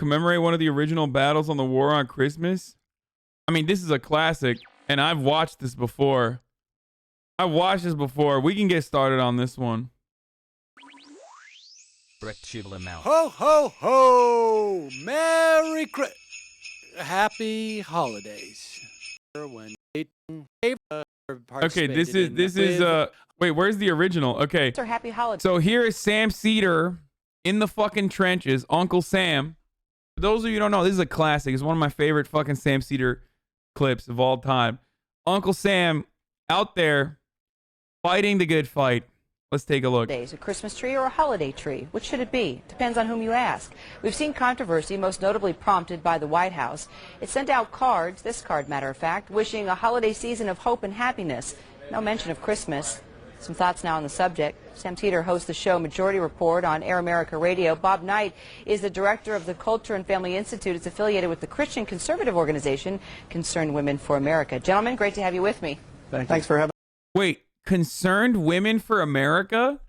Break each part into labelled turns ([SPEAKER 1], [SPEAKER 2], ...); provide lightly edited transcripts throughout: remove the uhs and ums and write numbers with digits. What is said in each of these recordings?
[SPEAKER 1] commemorate one of the original battles on the war on Christmas. I mean, this is a classic, and I've watched this before. We can get started on this one.
[SPEAKER 2] Ho, ho, ho! Merry Christmas! Happy holidays. When
[SPEAKER 1] okay, this is wait, where's the original? Okay.
[SPEAKER 3] Happy holidays.
[SPEAKER 1] So here is Sam Cedar in the fucking trenches, Uncle Sam. For those of you who don't know, this is a classic. It's one of my favorite fucking Sam Cedar clips of all time. Uncle Sam out there fighting the good fight. Let's take a look.
[SPEAKER 3] A Christmas tree or a holiday tree? Which should it be? Depends on whom you ask. We've seen controversy, most notably prompted by the White House. It sent out cards, this card matter of fact, wishing a holiday season of hope and happiness. No mention of Christmas. Some thoughts now on the subject. Sam Teeter hosts the show Majority Report on Air America Radio. Bob Knight is the director of the Culture and Family Institute. It's affiliated with the Christian conservative organization Concerned Women for America. Gentlemen, great to have you with me.
[SPEAKER 4] Thanks for having me.
[SPEAKER 1] Wait. Concerned Women for America?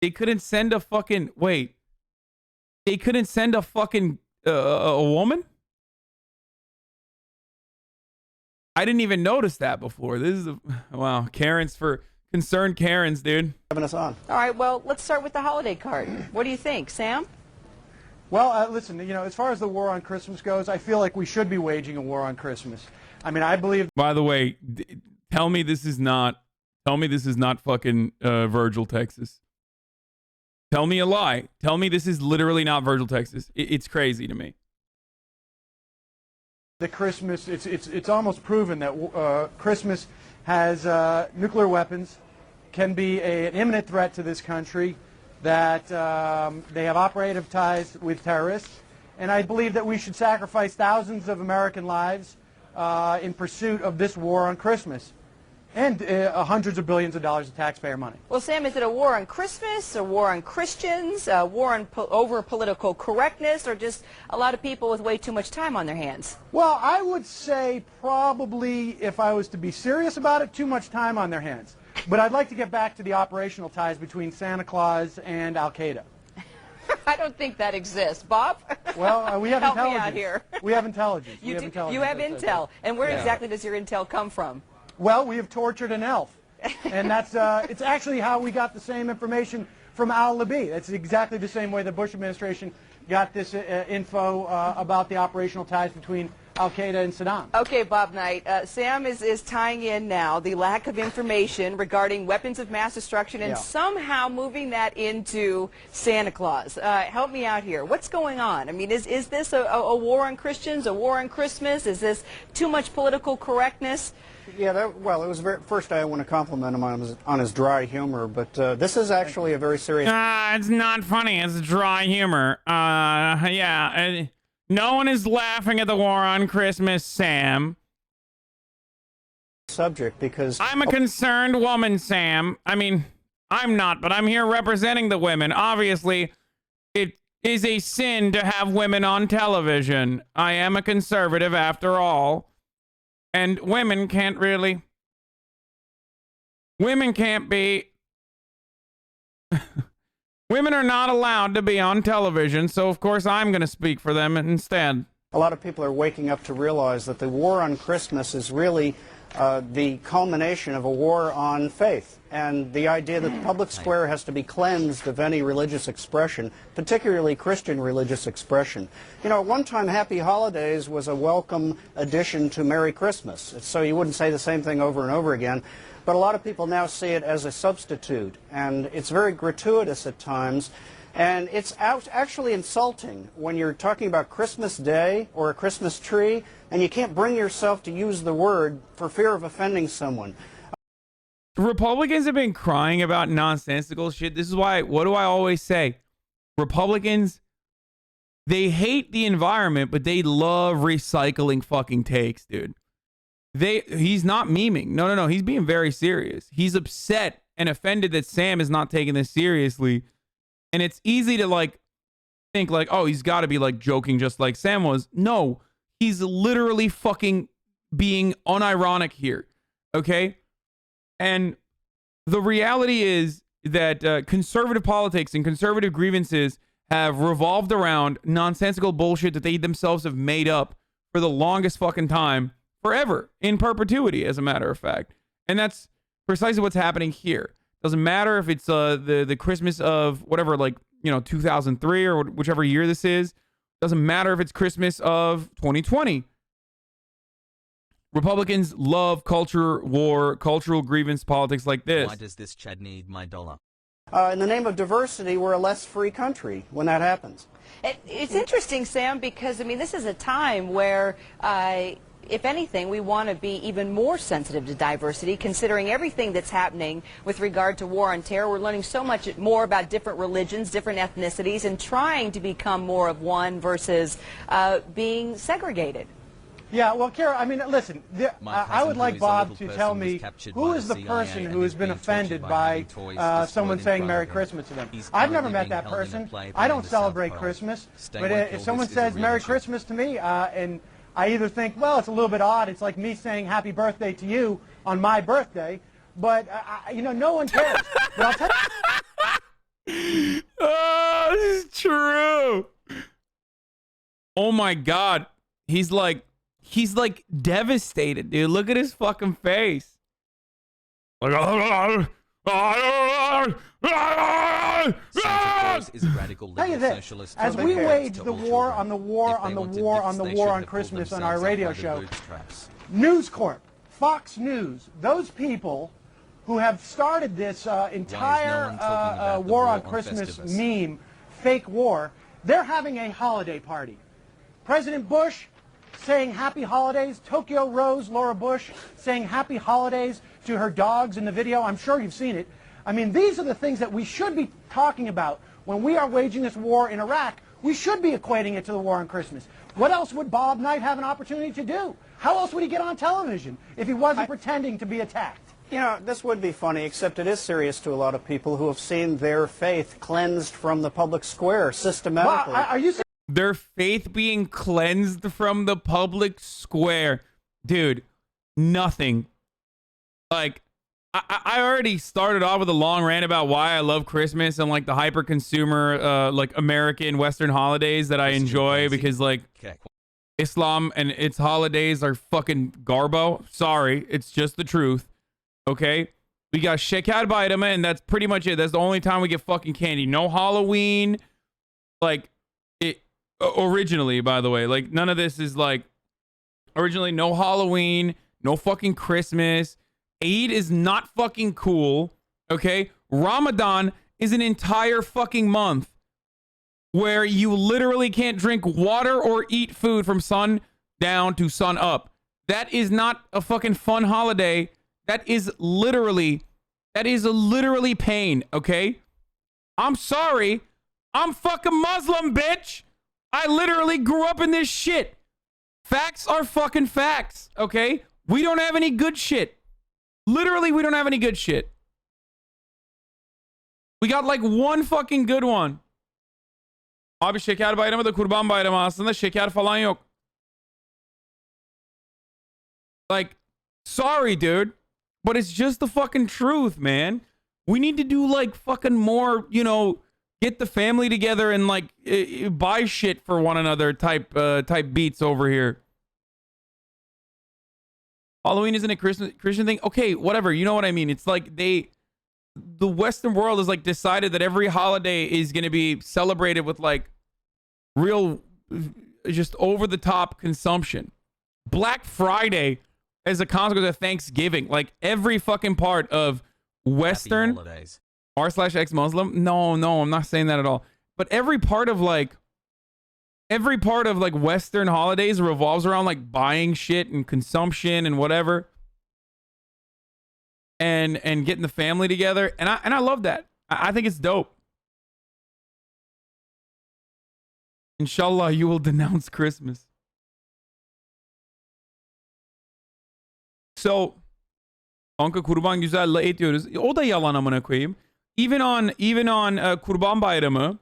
[SPEAKER 1] They couldn't send a fucking They couldn't send a fucking a woman? I didn't even notice that before. This is wow, Karens for concerned Karens, dude.
[SPEAKER 4] Having us on.
[SPEAKER 3] All right, well, let's start with the holiday card. What do you think, Sam?
[SPEAKER 5] Well, listen, you know, as far as the war on Christmas goes, I feel like we should be waging a war on Christmas. I mean, I believe.
[SPEAKER 1] By the way, tell me this is not fucking Virgil, Texas. Tell me a lie. Tell me this is literally not Virgil, Texas. It's crazy to me.
[SPEAKER 5] The Christmas, it's almost proven that Christmas has nuclear weapons, can be an imminent threat to this country, that they have operative ties with terrorists, and I believe that we should sacrifice thousands of American lives in pursuit of this war on Christmas. And hundreds of billions of dollars of taxpayer money.
[SPEAKER 3] Well, Sam, is it a war on Christmas, a war on Christians, a war on over political correctness, or just a lot of people with way too much time on their hands?
[SPEAKER 5] Well, I would say probably, if I was to be serious about it, too much time on their hands. But I'd like to get back to the operational ties between Santa Claus and Al-Qaeda.
[SPEAKER 3] I don't think that exists. Bob?
[SPEAKER 5] Well, we have
[SPEAKER 3] Help
[SPEAKER 5] intelligence.
[SPEAKER 3] Me out here.
[SPEAKER 5] We have intelligence.
[SPEAKER 3] You have intel. And where exactly does your intel come from?
[SPEAKER 5] Well, we have tortured an elf, and that's it's actually how we got the same information from Al-Libi. That's exactly the same way the Bush administration got this info about the operational ties between Al-Qaeda and Saddam.
[SPEAKER 3] Okay, Bob Knight. Sam is tying in now the lack of information regarding weapons of mass destruction and somehow moving that into Santa Claus. Help me out here. What's going on? I mean, is this a war on Christians, a war on Christmas? Is this too much political correctness?
[SPEAKER 4] Yeah, well, it was first I want to compliment him on his dry humor, but this is actually a very serious...
[SPEAKER 1] It's not funny. It's dry humor. Yeah. No one is laughing at the war on Christmas, Sam.
[SPEAKER 4] Subject, because...
[SPEAKER 1] I'm a concerned woman, Sam. I mean, I'm not, but I'm here representing the women. Obviously, it is a sin to have women on television. I am a conservative after all. And women can't be... Women are not allowed to be on television, so of course I'm going to speak for them instead.
[SPEAKER 4] A lot of people are waking up to realize that the war on Christmas is really the culmination of a war on faith, and the idea that the public square has to be cleansed of any religious expression, particularly Christian religious expression. You know, at one time, Happy Holidays was a welcome addition to Merry Christmas, so you wouldn't say the same thing over and over again. But a lot of people now see it as a substitute, and it's very gratuitous at times. And it's actually insulting when you're talking about Christmas Day or a Christmas tree, and you can't bring yourself to use the word for fear of offending someone.
[SPEAKER 1] Republicans have been crying about nonsensical shit. This is why, what do I always say? Republicans, they hate the environment, but they love recycling fucking takes, dude. He's not memeing. No. He's being very serious. He's upset and offended that Sam is not taking this seriously. And it's easy to like think like, oh, he's got to be like joking just like Sam was. No, he's literally fucking being unironic here. Okay. And the reality is that conservative politics and conservative grievances have revolved around nonsensical bullshit that they themselves have made up for the longest fucking time, forever, in perpetuity, as a matter of fact. And that's precisely what's happening here. Doesn't matter if it's the Christmas of whatever, like, 2003 or whichever year this is. Doesn't matter if it's Christmas of 2020. Republicans love culture war, cultural grievance politics like this.
[SPEAKER 6] Why does this Chad need my dollar?
[SPEAKER 4] In the name of diversity, we're a less free country when that happens.
[SPEAKER 3] It's interesting, Sam, because, I mean, this is a time where, if anything, we want to be even more sensitive to diversity, considering everything that's happening with regard to war on terror. We're learning so much more about different religions, different ethnicities, and trying to become more of one versus being segregated.
[SPEAKER 5] Yeah, well, Kara, I mean, listen, I would like Bob to tell me who is the person who has been offended by someone saying Merry Christmas to them. I've never met that person. I don't celebrate Christmas. But if someone says Merry Christmas to me, and I either think, well, it's a little bit odd. It's like me saying happy birthday to you on my birthday. But, no one cares. But I'll tell you.
[SPEAKER 1] Oh, this is true. Oh, my God. He's like devastated, dude. Look at his fucking face. Like,
[SPEAKER 6] Santa Claus is a radical liberal socialist.
[SPEAKER 5] As we wage the war on the war on the war on the war on Christmas on our radio show, News Corp, Fox News, those people who have started this entire war on Christmas meme, fake war, they're having a holiday party. President Bush saying happy holidays. Tokyo Rose, Laura Bush, saying happy holidays to her dogs in the video. I'm sure you've seen it. I mean, these are the things that we should be talking about when we are waging this war in Iraq. We should be equating it to the war on Christmas. What else would Bob Knight have an opportunity to do? How else would he get on television if he wasn't pretending to be attacked?
[SPEAKER 4] This would be funny, except it is serious to a lot of people who have seen their faith cleansed from the public square systematically.
[SPEAKER 5] Well, are you serious?
[SPEAKER 1] Their faith being cleansed from the public square. Dude, nothing. Like, I already started off with a long rant about why I love Christmas and, like, the hyper-consumer, like, American Western holidays that I enjoy because, like, Islam and its holidays are fucking garbo. Sorry, it's just the truth. Okay? We got Shekat Baidama, and that's pretty much it. That's the only time we get fucking candy. No Halloween. Like, originally, by the way, like, none of this is like originally. No Halloween, no fucking Christmas. Eid is not fucking cool. Okay, Ramadan is an entire fucking month where you literally can't drink water or eat food from sun down to sun up. That is not a fucking fun holiday. That is literally pain. Okay, I'm sorry, I'm fucking Muslim, bitch. I literally grew up in this shit. Facts are fucking facts, okay? We don't have any good shit. Literally, we don't have any good shit. We got like one fucking good one. Abi şeker bayramı da kurban bayramı aslında şeker falan yok. Like, sorry, dude, but it's just the fucking truth, man. We need to do like fucking more, get the family together and like buy shit for one another type beats over here. Halloween isn't a Christian thing. Okay, whatever. You know what I mean? It's like the Western world has like decided that every holiday is going to be celebrated with like real, just over the top consumption. Black Friday as a consequence of Thanksgiving. Like every fucking part of Western r/ex-Muslim. No, I'm not saying that at all. But every part of like Western holidays revolves around like buying shit and consumption and whatever, and getting the family together. And I love that. I think it's dope. Inshallah, you will denounce Christmas. So, Anka kurban güzel et diyoruz. O da yalan amına koyayım. Even on Kurban Bayramı,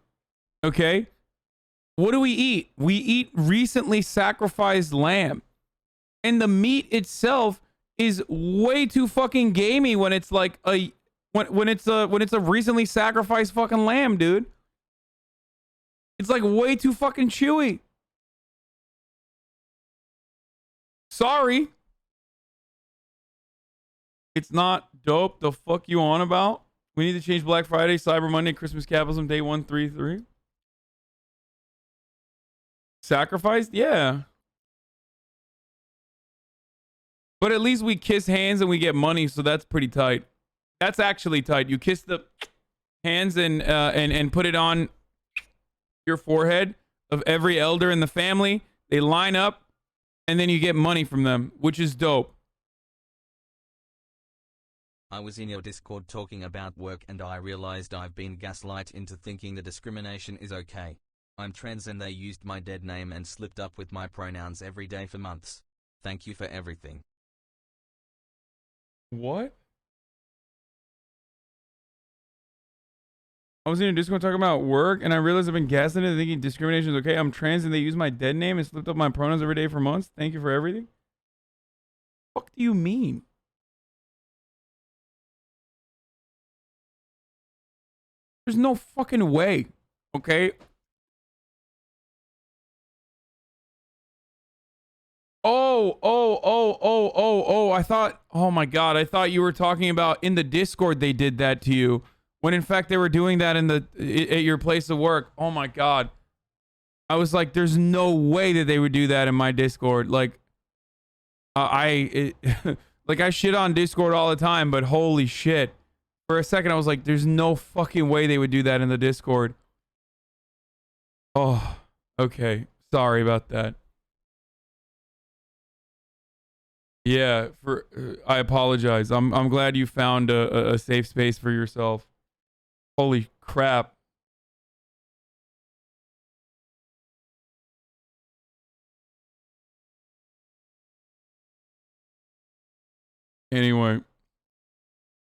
[SPEAKER 1] okay? What do we eat? We eat recently sacrificed lamb. And the meat itself is way too fucking gamey when it's like when it's a recently sacrificed fucking lamb, dude. It's like way too fucking chewy. Sorry. It's not dope. The fuck you on about? We need to change Black Friday, Cyber Monday, Christmas capitalism, day 133. Sacrificed? Yeah. But at least we kiss hands and we get money, so that's pretty tight. That's actually tight. You kiss the hands and put it on your forehead of every elder in the family. They line up, and then you get money from them, which is dope.
[SPEAKER 6] I was in your Discord talking about work and I realized I've been gaslight into thinking the discrimination is okay. I'm trans and they used my dead name and slipped up with my pronouns every day for months. Thank you for everything.
[SPEAKER 1] What? I was in a Discord talking about work and I realized I've been gaslighting into thinking discrimination is okay. I'm trans and they use my dead name and slipped up my pronouns every day for months. Thank you for everything. What the fuck do you mean? There's no fucking way, okay? Oh, I thought, oh my God, I thought you were talking about in the Discord they did that to you. When in fact they were doing that at your place of work. Oh my God. I was like, there's no way that they would do that in my Discord. Like, like I shit on Discord all the time, but holy shit. For a second, I was like, there's no fucking way they would do that in the Discord. Oh, okay. Sorry about that. Yeah, I apologize. I'm glad you found a safe space for yourself. Holy crap. Anyway.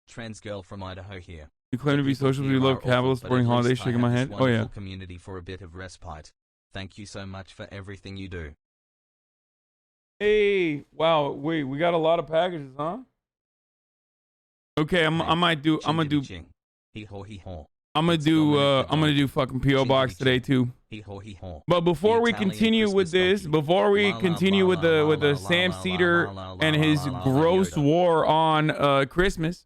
[SPEAKER 6] Trans girl from Idaho here.
[SPEAKER 1] You claim to be social, but you love capitalist, supporting holidays, shaking my head. Oh yeah.
[SPEAKER 6] Community for a bit of respite. Thank you so much for everything you do.
[SPEAKER 1] Hey, wow, wait, we got a lot of packages, huh? Okay, I'm gonna do fucking PO Box today too. But before we continue with this, before we continue with the Sam Cedar and his gross war on Christmas,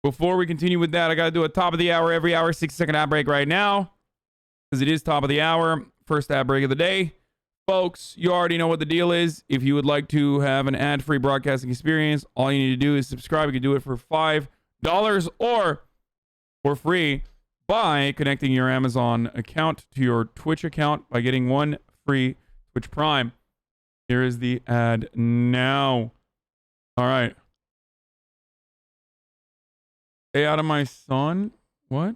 [SPEAKER 1] before we continue with that, I gotta do a top of the hour every hour 6-second ad break right now, because it is top of the hour, first ad break of the day. Folks, you already know what the deal is. If you would like to have an ad-free broadcasting experience, all you need to do is subscribe. You can do it for $5 or for free by connecting your Amazon account to your Twitch account by getting one free Twitch Prime. Here is the ad now. All right. Stay out of my son. What?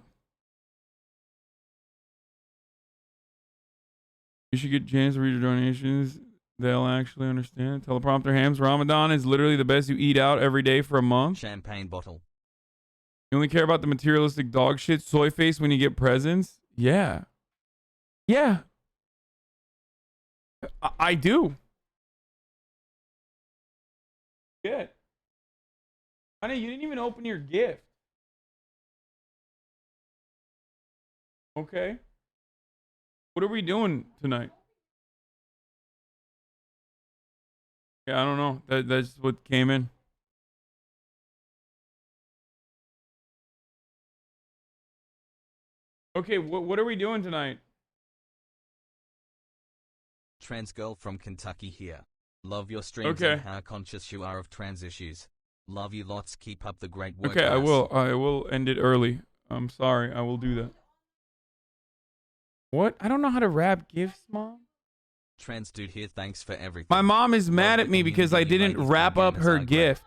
[SPEAKER 1] You should get James to read your donations. They'll actually understand. Teleprompter hams. Ramadan is literally the best. You eat out every day for a month.
[SPEAKER 6] Champagne bottle.
[SPEAKER 1] You only care about the materialistic dog shit. Soy face when you get presents. Yeah. Yeah. I do. Good. Honey, you didn't even open your gift. Okay. What are we doing tonight? Yeah, I don't know. That's what came in. Okay, what are we doing tonight?
[SPEAKER 6] Trans girl from Kentucky here. Love your streams and how conscious you are of trans issues. Love you lots. Keep up the great work.
[SPEAKER 1] Okay, I will end it early. I'm sorry. I will do that. What? I don't know how to wrap gifts, Mom.
[SPEAKER 6] Trans dude here, thanks for everything.
[SPEAKER 1] My mom is mad at me because I didn't wrap up her gift.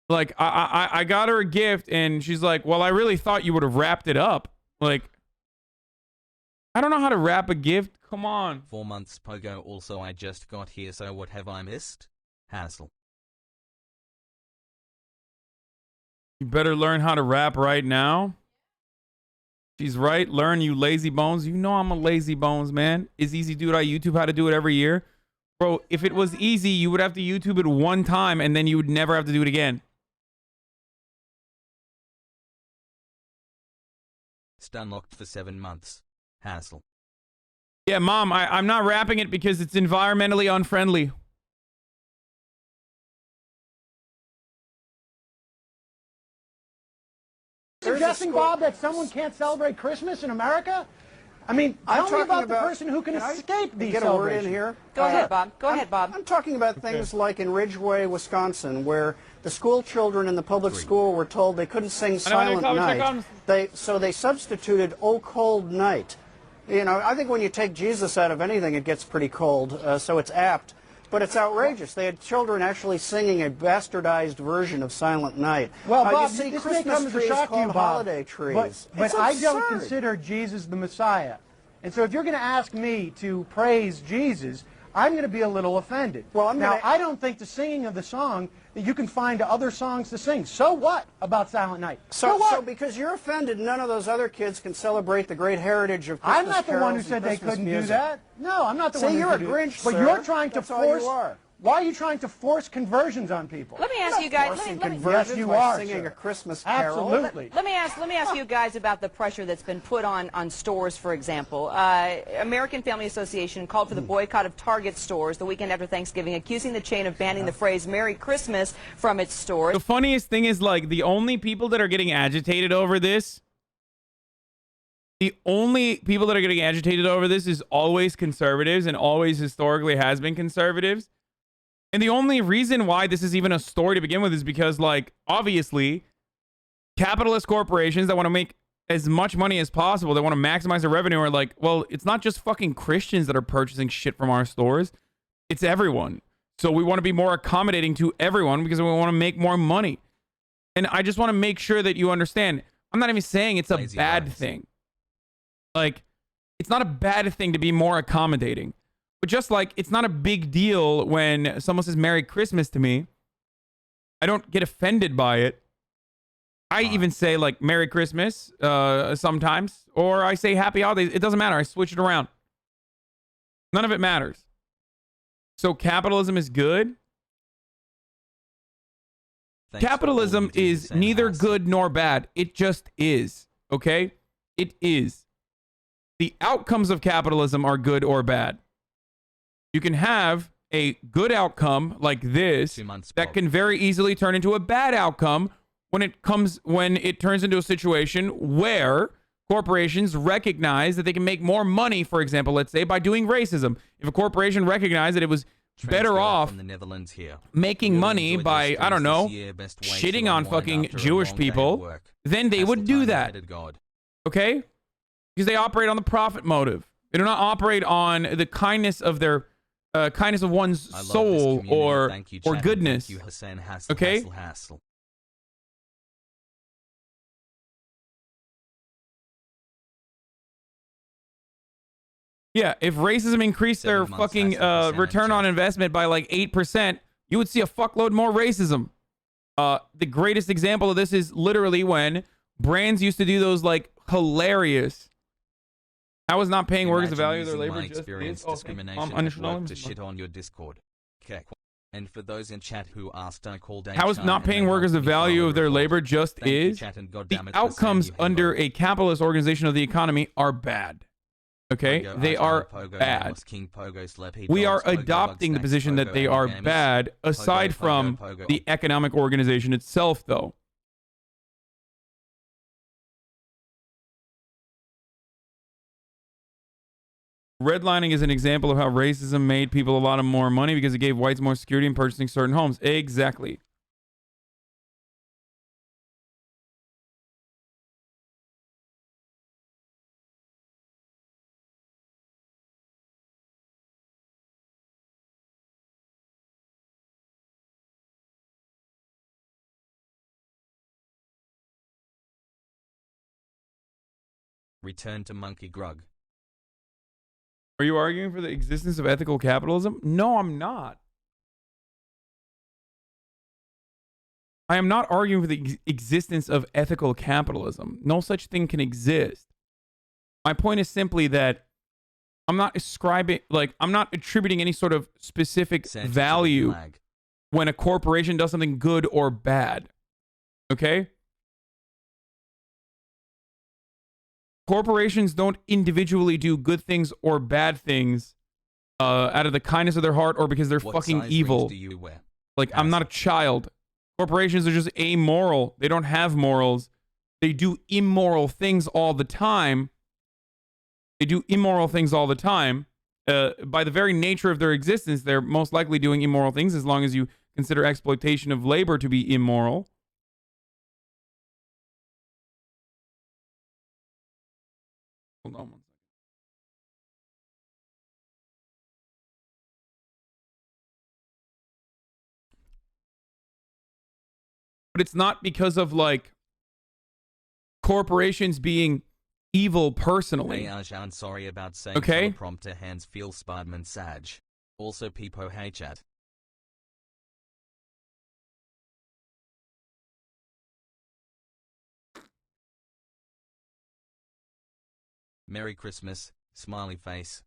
[SPEAKER 1] Like, I got her a gift, and she's like, well, I really thought you would have wrapped it up. Like, I don't know how to wrap a gift. Come on.
[SPEAKER 6] 4 months Pogo. Also, I just got here, so what have I missed? Hassle.
[SPEAKER 1] You better learn how to rap right now. She's right. Learn, you lazy bones. You know I'm a lazy bones, man. It's easy, dude. I YouTube how to do it every year. Bro, if it was easy, you would have to YouTube it one time, and then you would never have to do it again.
[SPEAKER 6] Just unlocked for 7 months. Hassle.
[SPEAKER 1] Yeah, Mom, I'm not wrapping it because it's environmentally unfriendly.
[SPEAKER 5] Suggesting, Bob, that someone can't celebrate Christmas in America? I mean, tell me about the person who can escape these
[SPEAKER 4] get a word in
[SPEAKER 5] celebrations.
[SPEAKER 4] here?
[SPEAKER 3] Go ahead, Bob. Go ahead, Bob.
[SPEAKER 4] I'm talking about things like in Ridgeway, Wisconsin, where the school children in the public school were told they couldn't sing Silent Night. So they substituted "Oh Cold Night." You know, I think when you take Jesus out of anything, it gets pretty cold, so it's apt. But it's outrageous. They had children actually singing a bastardized version of Silent Night.
[SPEAKER 5] Well, Bob,
[SPEAKER 4] you see
[SPEAKER 5] this
[SPEAKER 4] Christmas
[SPEAKER 5] may come as a
[SPEAKER 4] trees
[SPEAKER 5] shock to you,
[SPEAKER 4] called
[SPEAKER 5] Bob,
[SPEAKER 4] holiday trees.
[SPEAKER 5] But I don't consider Jesus the Messiah. And so if you're going to ask me to praise Jesus, I'm going to be a little offended. Well, I don't think the singing of the song that you can find other songs to sing. So what about Silent Night? So what?
[SPEAKER 4] So because you're offended, none of those other kids can celebrate the great heritage of Christmas
[SPEAKER 5] I'm not the one who said they couldn't do that. No, I'm not the one who
[SPEAKER 4] you're a
[SPEAKER 5] could
[SPEAKER 4] Grinch,
[SPEAKER 5] But
[SPEAKER 4] sir.
[SPEAKER 5] you're trying to
[SPEAKER 4] That's all you
[SPEAKER 5] force...
[SPEAKER 4] are.
[SPEAKER 5] Why are you trying to force conversions on people?
[SPEAKER 3] Let me ask you guys.
[SPEAKER 4] Yes, you are singing
[SPEAKER 5] sir.
[SPEAKER 4] a Christmas carol.
[SPEAKER 5] Absolutely.
[SPEAKER 3] Let me ask you guys about the pressure that's been put on stores, for example. American Family Association called for the boycott of Target stores the weekend after Thanksgiving, accusing the chain of banning the phrase "Merry Christmas" from its stores.
[SPEAKER 1] The funniest thing is, like, the only people that are getting agitated over this, is always conservatives and always historically has been conservatives. And the only reason why this is even a story to begin with is because, like, obviously, capitalist corporations that want to make as much money as possible, they want to maximize their revenue, are like, well, it's not just fucking Christians that are purchasing shit from our stores. It's everyone. So we want to be more accommodating to everyone because we want to make more money. And I just want to make sure that you understand, I'm not even saying it's a bad thing. Like, it's not a bad thing to be more accommodating. But just like, it's not a big deal when someone says Merry Christmas to me. I don't get offended by it. I even say, like, Merry Christmas sometimes. Or I say Happy Holidays. It doesn't matter. I switch it around. None of it matters. So capitalism is good. Capitalism is neither good nor bad. It just is. Okay? It is. The outcomes of capitalism are good or bad. You can have a good outcome like this that can very easily turn into a bad outcome when it turns into a situation where corporations recognize that they can make more money, for example, let's say, by doing racism. If a corporation recognized that it was better off making money by, I don't know, shitting on fucking Jewish people, then they would do that. Okay? Because they operate on the profit motive. They do not operate on the kindness of their kindness of one's soul or goodness. Okay? Yeah, if racism increased their fucking return on investment by like 8%, you would see a fuckload more racism. The greatest example of this is literally when brands used to do those like hilarious. I was not paying workers the value of their labor. Just
[SPEAKER 6] discrimination to shit on your Discord. Okay. And for those in chat who asked, I called
[SPEAKER 1] how is not paying workers the value of their labor just is? The outcomes under a capitalist organization of the economy are bad. Okay? They are bad. We are adopting the position that they are bad, aside from the economic organization itself, though. Redlining is an example of how racism made people a lot of more money because it gave whites more security in purchasing certain homes. Exactly.
[SPEAKER 6] Return to Monkey Grug.
[SPEAKER 1] Are you arguing for the existence of ethical capitalism? No, I'm not. I am not arguing for the existence of ethical capitalism. No such thing can exist. My point is simply that I'm not attributing any sort of specific value when a corporation does something good or bad. Okay? corporations don't individually do good things or bad things out of the kindness of their heart or because they're
[SPEAKER 6] What
[SPEAKER 1] fucking
[SPEAKER 6] size
[SPEAKER 1] evil.
[SPEAKER 6] rings do you wear?
[SPEAKER 1] Like, I'm not a child. Corporations are just amoral. They don't have morals. They do immoral things all the time. They do immoral things all the time. By the very nature of their existence, they're most likely doing immoral things as long as you consider exploitation of labor to be immoral. Hold on one second. But it's not because of, like, corporations being evil personally.
[SPEAKER 6] Hey Arjan, sorry about saying
[SPEAKER 1] Okay.
[SPEAKER 6] teleprompter hands feel Spiderman Sag. Also Peepo hey chat. Merry Christmas, smiley face.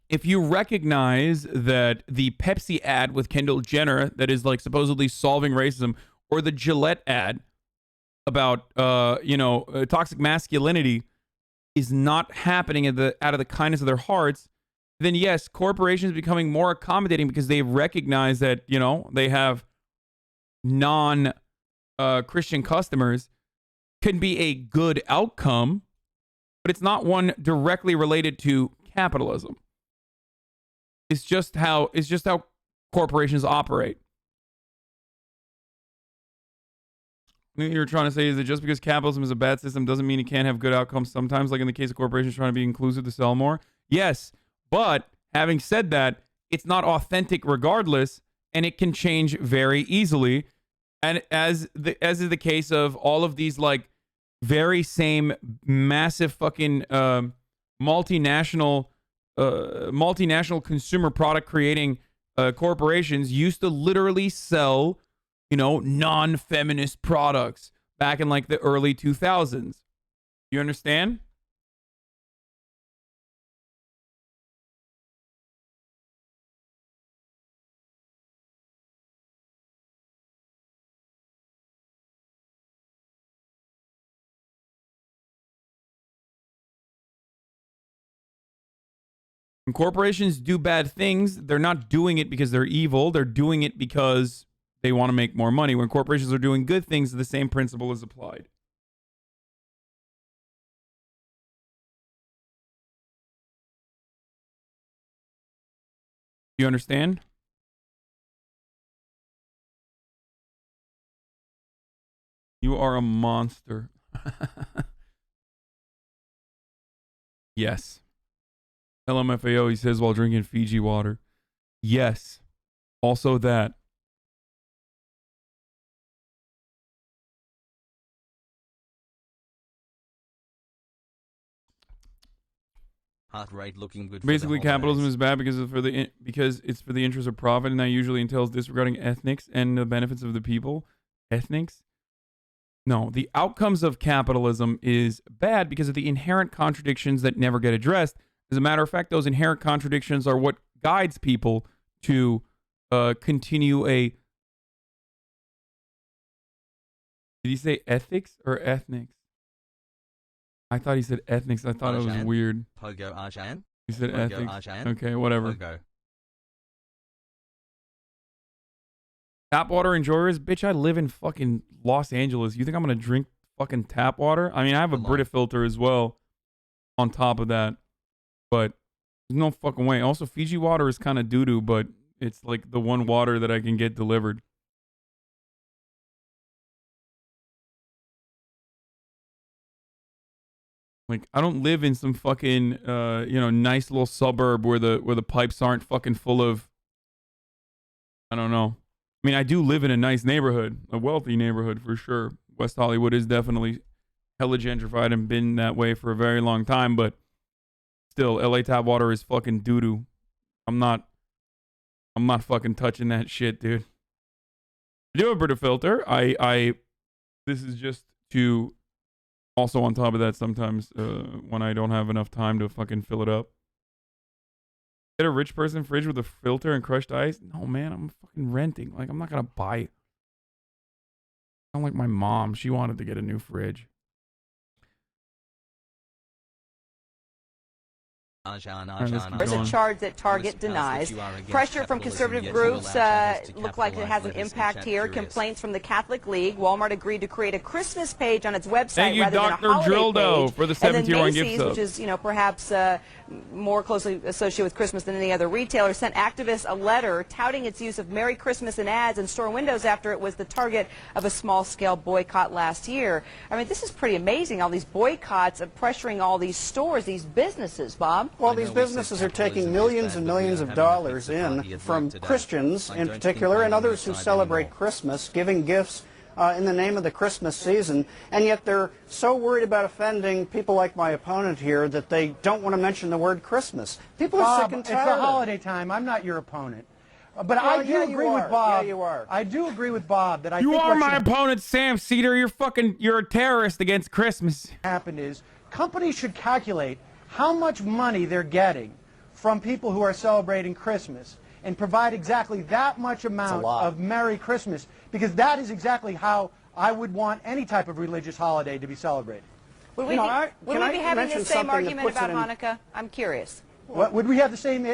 [SPEAKER 1] If you recognize that the Pepsi ad with Kendall Jenner that is like supposedly solving racism, or the Gillette ad about toxic masculinity is not happening out of the kindness of their hearts, then yes, corporations becoming more accommodating because they recognize that, you know, they have non Christian customers can be a good outcome, but it's not one directly related to capitalism. It's just how corporations operate. What you're trying to say is that just because capitalism is a bad system doesn't mean it can't have good outcomes sometimes, like in the case of corporations trying to be inclusive to sell more. Yes, but having said that, it's not authentic regardless, and it can change very easily. And as is the case of all of these like very same massive fucking multinational consumer product creating corporations used to literally sell, you know, non-feminist products back in like the early 2000s. You understand? When corporations do bad things, they're not doing it because they're evil. They're doing it because they want to make more money. When corporations are doing good things, the same principle is applied. You understand? You are a monster. Yes. LMFAO, he says while drinking Fiji water. Yes. Also that.
[SPEAKER 6] Heart rate looking good.
[SPEAKER 1] Basically,
[SPEAKER 6] for the
[SPEAKER 1] capitalism
[SPEAKER 6] holidays.
[SPEAKER 1] is bad because it's for the interest of profit, and that usually entails disregarding ethnics and the benefits of the people. Ethnics? No, the outcomes of capitalism is bad because of the inherent contradictions that never get addressed. As a matter of fact, those inherent contradictions are what guides people to continue a. Did he say ethics or ethnics? I thought he said ethnics. I thought it was weird.
[SPEAKER 6] Pogo Arjan?
[SPEAKER 1] He said
[SPEAKER 6] Pogo
[SPEAKER 1] ethics.
[SPEAKER 6] Arjan?
[SPEAKER 1] Okay, whatever.
[SPEAKER 6] Pogo.
[SPEAKER 1] Tap water enjoyers? Bitch, I live in fucking Los Angeles. You think I'm going to drink fucking tap water? I mean, I have a Brita filter as well on top of that. But there's no fucking way. Also, Fiji water is kind of doo-doo, but it's like the one water that I can get delivered. Like, I don't live in some fucking, nice little suburb where the pipes aren't fucking full of, I don't know. I mean, I do live in a nice neighborhood, a wealthy neighborhood for sure. West Hollywood is definitely hella gentrified and been that way for a very long time, but still, LA tap water is fucking doo-doo. I'm not fucking touching that shit, dude. I do have a Brita filter. This is just to, also on top of that, sometimes when I don't have enough time to fucking fill it up. Get a rich person fridge with a filter and crushed ice? No, man, I'm fucking renting. Like, I'm not gonna buy it. I'm like my mom. She wanted to get a new fridge.
[SPEAKER 3] There's a charge that Target denies. Pressure from conservative groups look like it has an impact here. Complaints from the Catholic League. Walmart agreed to create a Christmas page on its website rather than a holiday
[SPEAKER 1] Drildo,
[SPEAKER 3] page.
[SPEAKER 1] for the
[SPEAKER 3] And then
[SPEAKER 1] 17-year-old
[SPEAKER 3] Macy's,
[SPEAKER 1] gift
[SPEAKER 3] which is, perhaps more closely associated with Christmas than any other retailer, sent activists a letter touting its use of Merry Christmas in ads and store windows after it was the target of a small-scale boycott last year. I mean, this is pretty amazing, all these boycotts of pressuring all these stores, these businesses, Bob.
[SPEAKER 4] Well, these businesses are taking millions and millions of dollars in from Christians in particular and others who celebrate Christmas, giving gifts in the name of the Christmas season, and yet they're so worried about offending people like my opponent here that they don't want to mention the word Christmas. People are sick and tired.
[SPEAKER 5] It's a holiday time. I'm not your opponent. But
[SPEAKER 4] well,
[SPEAKER 5] I do agree with Bob.
[SPEAKER 4] Yeah, you are.
[SPEAKER 5] I do agree with Bob that
[SPEAKER 1] You are my opponent, Sam Cedar. You're a terrorist against Christmas.
[SPEAKER 5] Happened is companies should calculate how much money they're getting from people who are celebrating Christmas and provide exactly that much amount of Merry Christmas, because that is exactly how I would want any type of religious holiday to be celebrated.
[SPEAKER 3] Would we be having the same argument about Hanukkah? I'm curious.
[SPEAKER 5] What, would we have the same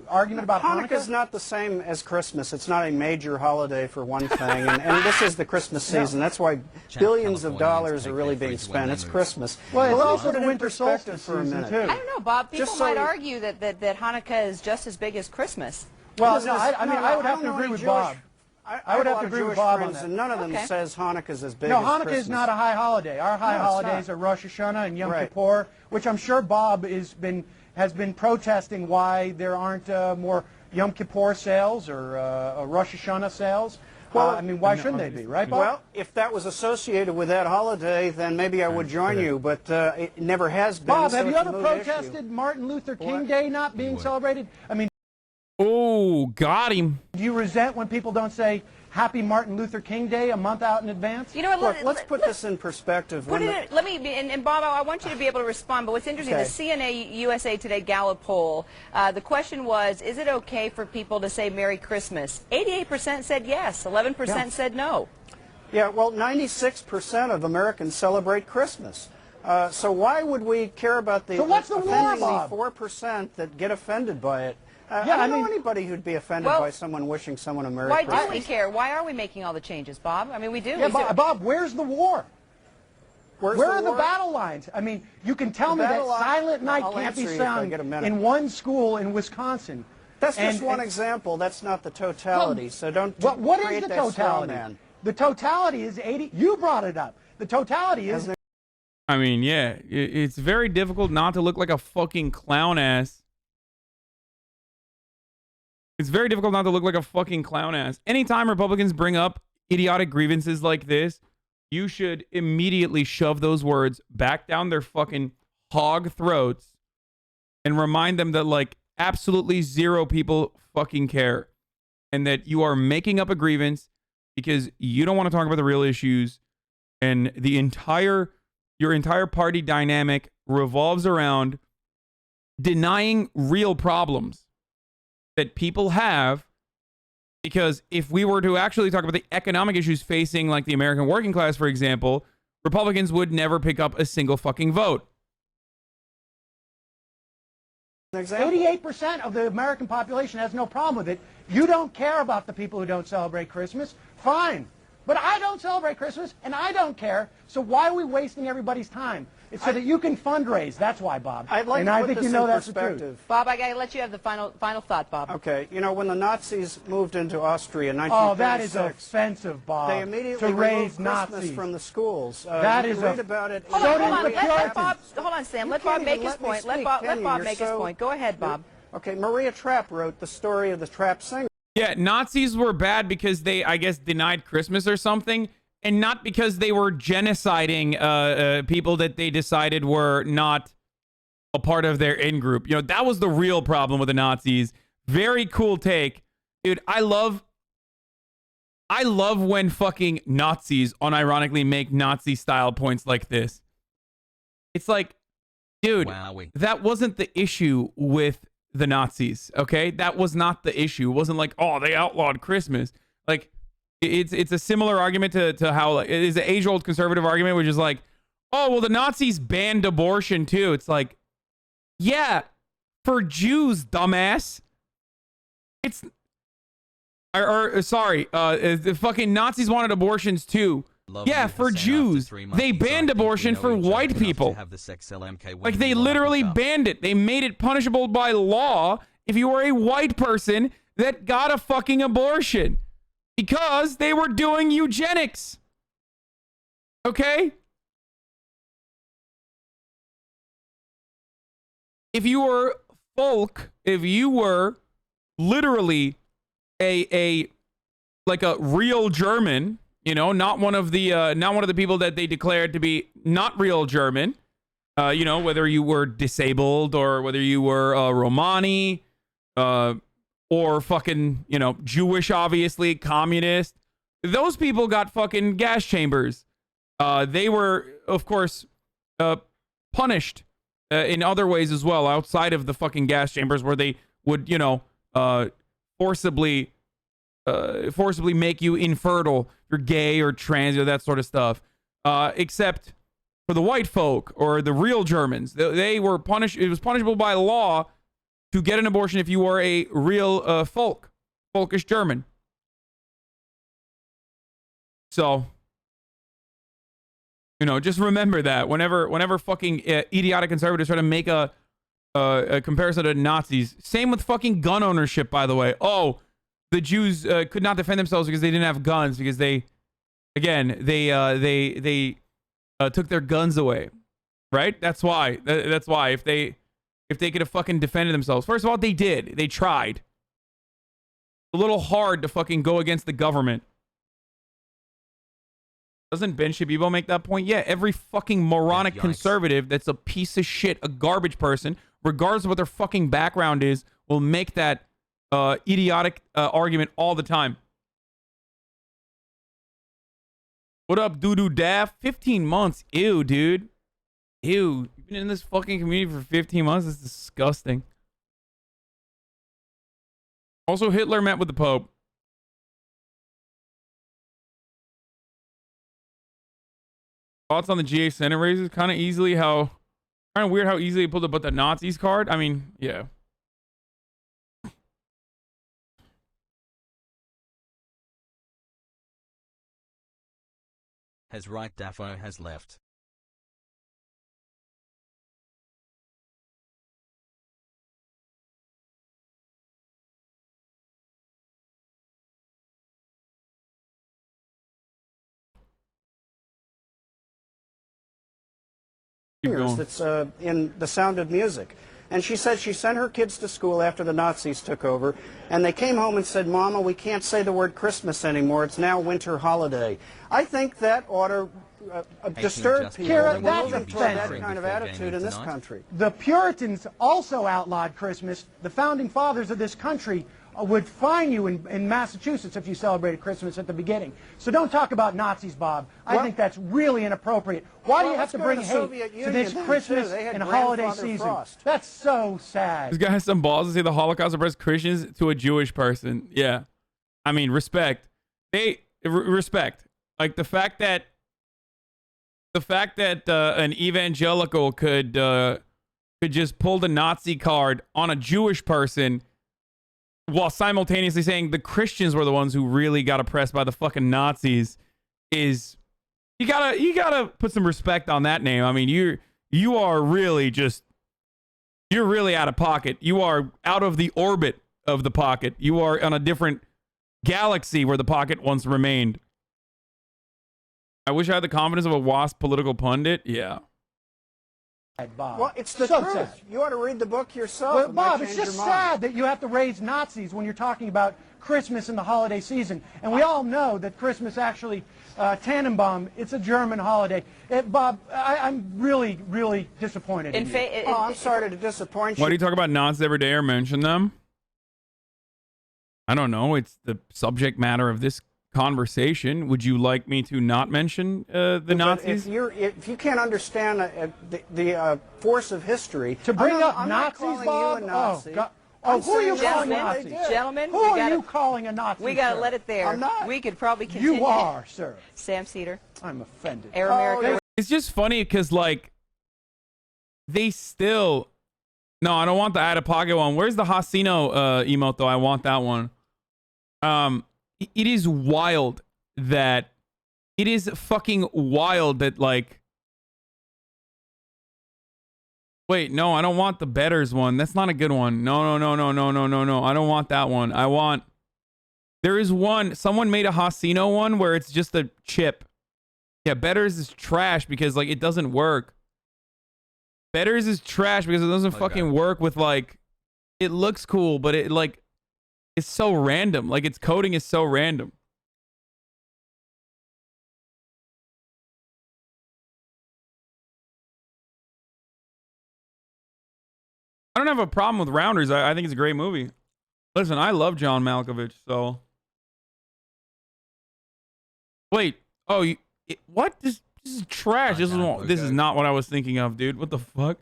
[SPEAKER 5] argument about Hanukkah?
[SPEAKER 4] Hanukkah's not the same as Christmas. It's not a major holiday for one thing, and this is the Christmas season. That's why billions of dollars are really being spent. It's Christmas.
[SPEAKER 5] Well, it's
[SPEAKER 4] let me
[SPEAKER 5] also
[SPEAKER 4] put it
[SPEAKER 5] the
[SPEAKER 4] in
[SPEAKER 5] winter
[SPEAKER 4] perspective
[SPEAKER 5] solstice
[SPEAKER 4] for a
[SPEAKER 5] season,
[SPEAKER 4] minute.
[SPEAKER 5] too.
[SPEAKER 3] I don't know, Bob. People
[SPEAKER 4] Just so
[SPEAKER 3] might argue that Hanukkah is just as big as Christmas.
[SPEAKER 5] Well, no, I would have to agree with Bob.
[SPEAKER 4] I
[SPEAKER 5] would have to agree with Bob on that.
[SPEAKER 4] And none of them says Hanukkah's as big
[SPEAKER 5] No,
[SPEAKER 4] as
[SPEAKER 5] Hanukkah
[SPEAKER 4] Christmas.
[SPEAKER 5] is not a high holiday. Our high holidays are Rosh Hashanah and Yom Kippur, which I'm sure Bob has been protesting why there aren't more Yom Kippur sales or Rosh Hashanah sales. Well, I mean, why shouldn't they be, right, Bob?
[SPEAKER 4] Well, if that was associated with that holiday, then maybe I would join you, but it never has been.
[SPEAKER 5] Bob,
[SPEAKER 4] so
[SPEAKER 5] have you
[SPEAKER 4] it's a
[SPEAKER 5] ever
[SPEAKER 4] moot
[SPEAKER 5] protested
[SPEAKER 4] issue.
[SPEAKER 5] Martin Luther King Day not being celebrated? I mean,
[SPEAKER 1] Oh, got him.
[SPEAKER 5] do you resent when people don't say Happy Martin Luther King Day a month out in advance?
[SPEAKER 3] You know what?
[SPEAKER 4] Look, let's put this in perspective.
[SPEAKER 3] Let me, and Bob, I want you to be able to respond, but what's interesting, the CNA USA Today Gallup poll, the question was, is it okay for people to say Merry Christmas? 88% said yes, 11% said no.
[SPEAKER 4] Yeah, well, 96% of Americans celebrate Christmas. So why would we care about the,
[SPEAKER 5] what's the war,
[SPEAKER 4] offending
[SPEAKER 5] Bob?
[SPEAKER 4] the 4% that get offended by it?
[SPEAKER 5] Yeah,
[SPEAKER 4] I don't know anybody who'd be offended by someone wishing someone a Merry Christmas.
[SPEAKER 3] Why do we care? Why are we making all the changes, Bob? I mean, we do.
[SPEAKER 5] Yeah, Bob, where's the war? Where are the battle lines? I mean, you can tell me that Silent Night can't be sung in one school in Wisconsin.
[SPEAKER 4] That's just one example. That's not the totality. So don't
[SPEAKER 5] what
[SPEAKER 4] create
[SPEAKER 5] is the
[SPEAKER 4] that straw
[SPEAKER 5] totality?
[SPEAKER 4] man.
[SPEAKER 5] The totality is 80. You brought it up. The totality is.
[SPEAKER 1] I mean, yeah, it's very difficult not to look like a fucking clown ass. It's very difficult not to look like a fucking clown ass. Anytime Republicans bring up idiotic grievances like this, you should immediately shove those words back down their fucking hog throats and remind them that, like, absolutely zero people fucking care. And that you are making up a grievance because you don't want to talk about the real issues. And your entire party dynamic revolves around denying real problems that people have, because if we were to actually talk about the economic issues facing, like, the American working class, for example, Republicans would never pick up a single fucking vote.
[SPEAKER 5] 88% of the American population has no problem with it. You don't care about the people who don't celebrate Christmas. Fine. But I don't celebrate Christmas, and I don't care. So why are we wasting everybody's time? It's so that you can fundraise. That's why, Bob.
[SPEAKER 4] I'd like
[SPEAKER 5] and
[SPEAKER 4] to
[SPEAKER 5] I
[SPEAKER 4] put
[SPEAKER 5] think
[SPEAKER 4] this
[SPEAKER 5] you know
[SPEAKER 4] in
[SPEAKER 5] that's the
[SPEAKER 4] perspective.
[SPEAKER 5] truth.
[SPEAKER 3] Bob, I got to let you have the final thought, Bob.
[SPEAKER 4] Okay, you know, when the Nazis moved into Austria in
[SPEAKER 5] Oh, that is
[SPEAKER 4] 1936,
[SPEAKER 5] offensive, Bob.
[SPEAKER 4] they immediately
[SPEAKER 5] to raise
[SPEAKER 4] removed Christmas
[SPEAKER 5] Nazis
[SPEAKER 4] from the schools.
[SPEAKER 5] That
[SPEAKER 4] you
[SPEAKER 5] is
[SPEAKER 4] can read about it.
[SPEAKER 3] Hold on, let Bob, hold on, Sam. Let Bob make his
[SPEAKER 4] let me
[SPEAKER 3] point. Let
[SPEAKER 4] speak,
[SPEAKER 3] Bob
[SPEAKER 4] can you?
[SPEAKER 3] make his point. Go ahead, Bob.
[SPEAKER 4] Okay, Maria Trapp wrote the story of the Trapp singer.
[SPEAKER 1] Yeah, Nazis were bad because they, I guess, denied Christmas or something, and not because they were genociding people that they decided were not a part of their in-group. You know, that was the real problem with the Nazis. Very cool take. Dude, I love when fucking Nazis unironically make Nazi-style points like this. It's like, dude, that wasn't the issue with the Nazis, okay? That was not the issue. It wasn't like, oh, they outlawed Christmas. Like, it's a similar argument to how, like, it is an age-old conservative argument, which is like, oh, well, the Nazis banned abortion too. It's like, yeah, for Jews, dumbass. It's sorry, the fucking Nazis wanted abortions too. Yeah, for Jews. They banned abortion for white people. Like, they literally banned it. They made it punishable by law if you were a white person that got a fucking abortion. Because they were doing eugenics. Okay? If you were folk, if you were literally a real German, you know, not one of the people that they declared to be not real German, you know, whether you were disabled or whether you were Romani, or fucking, you know, Jewish, obviously, communist. Those people got fucking gas chambers. They were, of course, punished in other ways as well, outside of the fucking gas chambers, where they would, you know, forcibly make you infertile if you're gay or trans or that sort of stuff. Except for the white folk or the real Germans, they were punished. It was punishable by law to get an abortion if you were a real folkish German. So, you know, just remember that whenever fucking idiotic conservatives try to make a comparison to Nazis. Same with fucking gun ownership, by the way. Oh, the Jews could not defend themselves because they didn't have guns, because they took their guns away, right? That's why. That's why. If they could have fucking defended themselves. First of all, they did. They tried. A little hard to fucking go against the government. Doesn't Ben Shabibo make that point? Yeah, every fucking moronic conservative that's a piece of shit, a garbage person, regardless of what their fucking background is, will make that idiotic argument all the time. What up, doo-doo daff? 15 months. Ew, dude. Ew. You've been in this fucking community for 15 months? It's disgusting. Also, Hitler met with the Pope. Thoughts on the GA Senate races? Kind of weird how easily he pulled up the Nazis card. I mean, yeah.
[SPEAKER 6] Has right, Daffo has left.
[SPEAKER 4] That's in The Sound of Music. And she said she sent her kids to school after the Nazis took over, and they came home and said, Mama, we can't say the word Christmas anymore. It's now winter holiday. I think that ought to disturb people.
[SPEAKER 5] Kira,
[SPEAKER 4] We're
[SPEAKER 5] that's
[SPEAKER 4] moving toward that kind of attitude in this country. The Puritans also outlawed Christmas. The founding fathers of this country would fine you in Massachusetts if you celebrated Christmas at the beginning. So don't talk about Nazis, Bob. I think that's really inappropriate. Why do you have to bring hate to this Christmas and holiday season? That's so sad.
[SPEAKER 1] This guy has some balls to say the Holocaust oppressed Christians to a Jewish person. Yeah. I mean, respect. Respect. Like the fact that an evangelical could just pull the Nazi card on a Jewish person while simultaneously saying the Christians were the ones who really got oppressed by the fucking Nazis is, you gotta put some respect on that name. I mean, you are really just, you're really out of pocket. You are out of the orbit of the pocket. You are on a different galaxy where the pocket once remained. I wish I had the confidence of a WASP political pundit. Yeah.
[SPEAKER 5] Bob.
[SPEAKER 4] Well, it's the truth. Sad. You ought to read the book yourself.
[SPEAKER 5] Well, Bob, it's just sad that you have to raise Nazis when you're talking about Christmas and the holiday season. And we all know that Christmas actually, Tannenbaum, it's a German holiday. Bob, I'm really, really disappointed in you.
[SPEAKER 4] I'm sorry to disappoint you.
[SPEAKER 1] Why do you talk about Nazis every day or mention them? I don't know. It's the subject matter of this conversation. Would you like me to not mention the Nazis?
[SPEAKER 4] If you can't understand the force of history,
[SPEAKER 5] to bring up Nazis, Bob. Who are you calling a Nazi?
[SPEAKER 3] Gentlemen,
[SPEAKER 5] who are you calling a Nazi?
[SPEAKER 3] We got to let it there.
[SPEAKER 4] I'm not.
[SPEAKER 3] We could probably continue.
[SPEAKER 5] You are, sir.
[SPEAKER 3] Sam Cedar.
[SPEAKER 5] I'm offended.
[SPEAKER 3] Air America.
[SPEAKER 1] It's just funny because, like, they still No, I don't want the out of pocket one. Where's the Hasino emote though? I want that one. It is wild that it is fucking wild that like. Wait, no, I don't want the Betters one. That's not a good one. No. I don't want that one. I want. There is one. Someone made a Hasino one where it's just a chip. Yeah, Betters is trash because like it doesn't work. Betters is trash because it doesn't fucking work with like. It looks cool, but it like. It's so random. Like its coding is so random. I don't have a problem with Rounders. I think it's a great movie. Listen, I love John Malkovich, so. Wait. Oh, what? This is trash. This is not what I was thinking of, dude. What the fuck?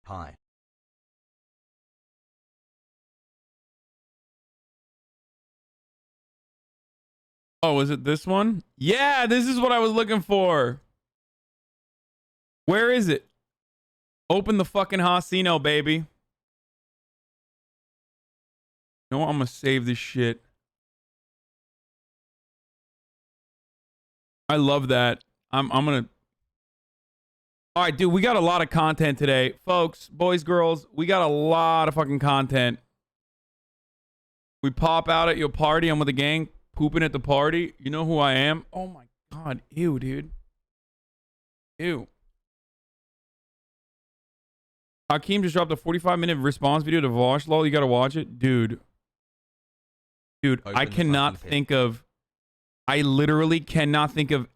[SPEAKER 6] Hi.
[SPEAKER 1] Oh, is it this one? Yeah, this is what I was looking for. Where is it? Open the fucking Hasino, baby. You know what? I'm gonna save this shit. I love that. I'm gonna. All right, dude, we got a lot of content today. Folks, boys, girls, we got a lot of fucking content. We pop out at your party. I'm with the gang, pooping at the party. You know who I am? Oh my God. Ew, dude. Ew. Hakeem just dropped a 45-minute response video to Vosh. Lol, you gotta watch it. Dude. Dude, I cannot think of... I literally cannot think of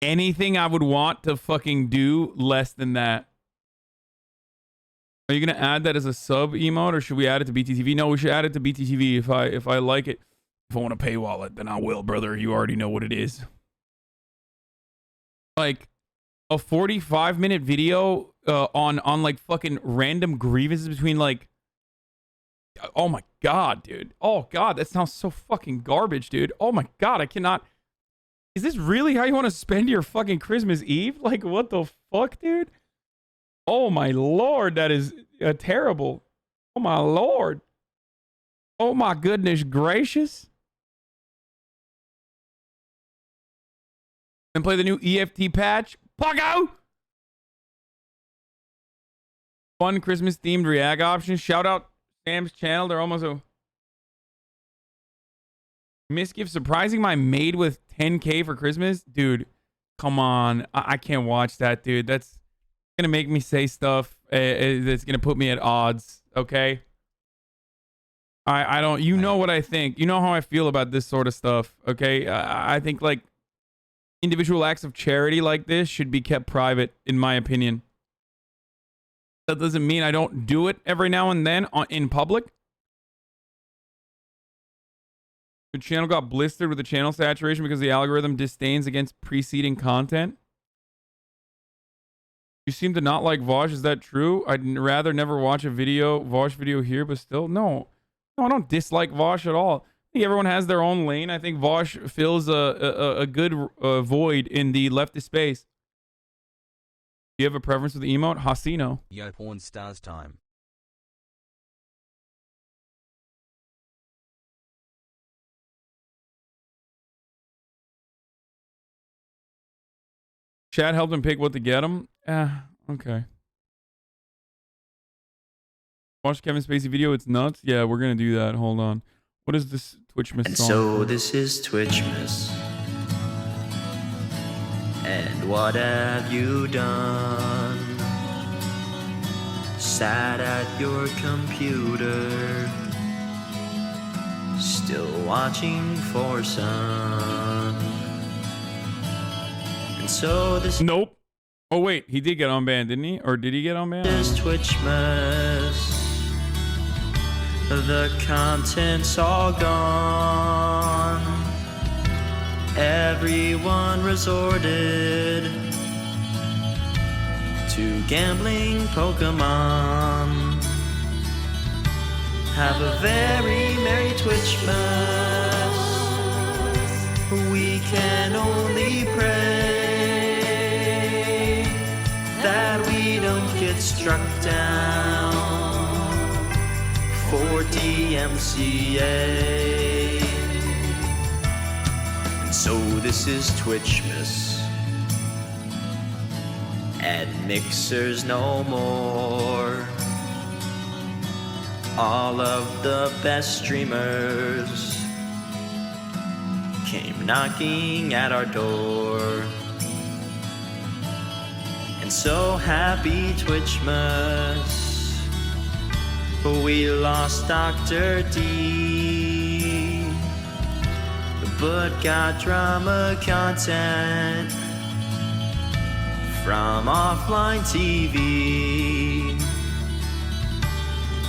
[SPEAKER 1] anything I would want to fucking do less than that. Are you gonna add that as a sub emote, or should we add it to BTTV? No, we should add it to BTTV if I like it. If I want to paywall it, then I will, brother. You already know what it is. Like a 45-minute video on like fucking random grievances between like. Oh my God, dude. Oh God, that sounds so fucking garbage, dude. Oh my God, I cannot. Is this really how you want to spend your fucking Christmas Eve? Like, what the fuck, dude? Oh my Lord, that is terrible. Oh my Lord. Oh my goodness gracious. And play the new EFT patch. Paco! Fun Christmas themed react options. Shout out Sam's channel. They're almost a misgift. Surprising my maid with 10K for Christmas. Dude, come on. I can't watch that, dude. That's gonna make me say stuff that's gonna put me at odds. Okay. I don't. You know what I think. You know how I feel about this sort of stuff. Okay. I think like individual acts of charity like this should be kept private, in my opinion. That doesn't mean I don't do it every now and then in public. The channel got blistered with the channel saturation because the algorithm disdains against preceding content. You seem to not like Vosh. Is that true? I'd rather never watch a Vosh video here, but still, no, I don't dislike Vosh at all. I think everyone has their own lane. I think Vosh fills a good void in the leftist space. Do you have a preference for the emote? Hasino.
[SPEAKER 6] Yo, porn stars time.
[SPEAKER 1] Chad helped him pick what to get him. Okay. Watch Kevin Spacey video. It's nuts. Yeah, we're gonna do that. Hold on. What is this Twitchmas
[SPEAKER 7] And
[SPEAKER 1] song?
[SPEAKER 7] so this is Twitchmas. And what have you done? Sat at your computer, still watching for sun. And so this
[SPEAKER 1] Nope. Oh wait, he did get unbanned, didn't he? Or did he get unbanned?
[SPEAKER 7] is Twitchmas. The content's all gone. Everyone resorted to gambling Pokemon. Have a very merry Twitchmas. We can only pray that we don't get struck down for DMCA. And so this is Twitchmas, and mixers no more. All of the best streamers came knocking at our door. And so happy Twitchmas, we lost Dr. D, but got drama content from offline TV.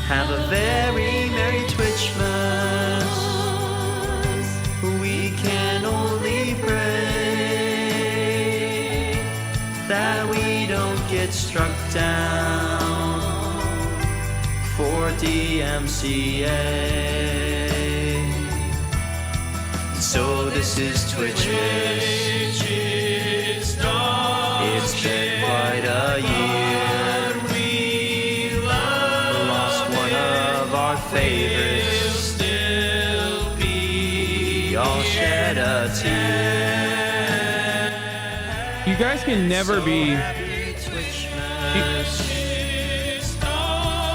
[SPEAKER 7] Have a very Merry Twitchmas. We can only pray that we don't get struck down for DMCA. So this is Twitchmas. It's been quite a year. We lost one of our favorites. We all shed a tear.
[SPEAKER 1] You guys can never be.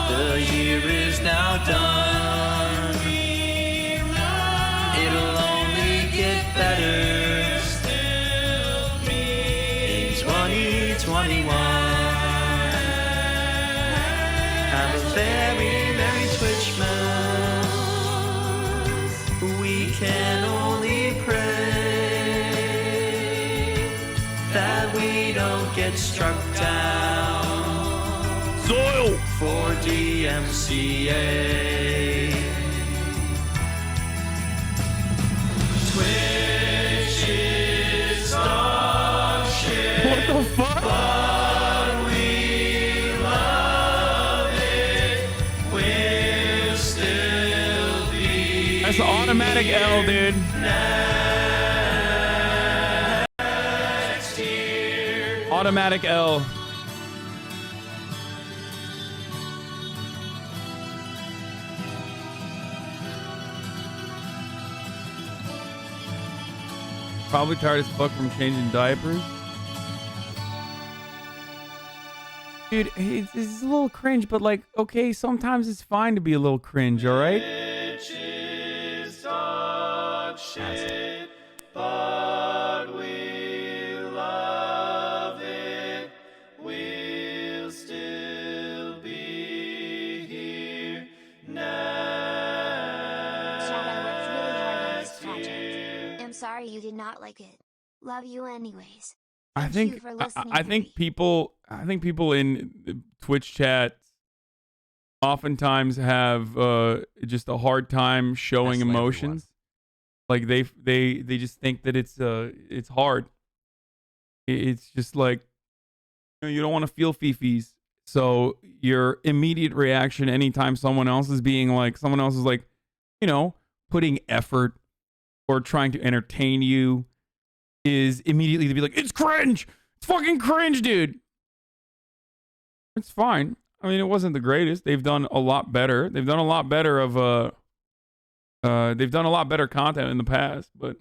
[SPEAKER 7] The year is now done. It'll only get better in 2021. Have a very Merry Twitchmas. We can only pray that we don't get struck down
[SPEAKER 1] Soil
[SPEAKER 7] for DMCA. Twitch is dog shit.
[SPEAKER 1] What the fuck?
[SPEAKER 7] But we love it. We'll still be.
[SPEAKER 1] That's an automatic L, dude.
[SPEAKER 7] Next year.
[SPEAKER 1] Automatic L. Probably tired as fuck from changing diapers. Dude, it's a little cringe, but like, okay, sometimes it's fine to be a little cringe, all right?
[SPEAKER 7] Which is dog shit, but we love it. We'll still be here
[SPEAKER 8] Shadow, it's really hard on this project. I'm sorry you did not like it. Love you anyways.
[SPEAKER 1] I
[SPEAKER 8] Thank you
[SPEAKER 1] think
[SPEAKER 8] for listening
[SPEAKER 1] I
[SPEAKER 8] to
[SPEAKER 1] think
[SPEAKER 8] me.
[SPEAKER 1] people in the Twitch chat oftentimes have just a hard time showing
[SPEAKER 6] That's like
[SPEAKER 1] emotions. Like they just think that it's hard. It's just like, you don't want to feel fifis. So your immediate reaction anytime someone else is like, putting effort or trying to entertain you is immediately to be like, it's cringe. It's fucking cringe, dude. It's fine. I mean, it wasn't the greatest. They've done a lot better. They've done a lot better they've done a lot better content in the past, but